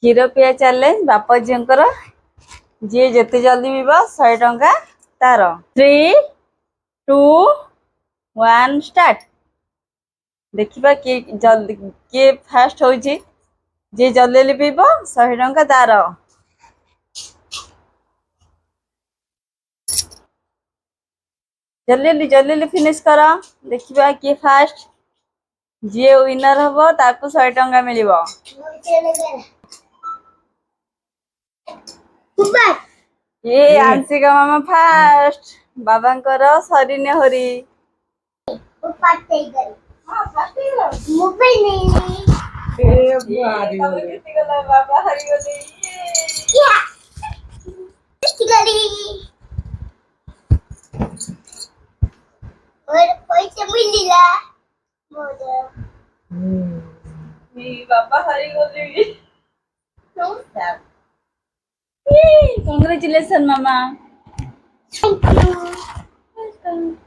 क्षीर पिया चैलेंज बापा झींकर जी जिते जल्दी पीब 100 टंका तार 3 2 1 स्टार्ट। देखिबा किए जल्दी किए फास्ट होची जी जल्दी जल्दी पीब 100 टंका तार। जल्दी जल्दी फिनिश कर। देखिबा किए फास्ट जी विनर हबो ताकू 100 टंका मिलिबो। ये आंशिका मामा fast बाबांकर सरीने Hari Baba हरिगले Baba हरिगले so sad. Congratulations, Mama. Thank you. Welcome.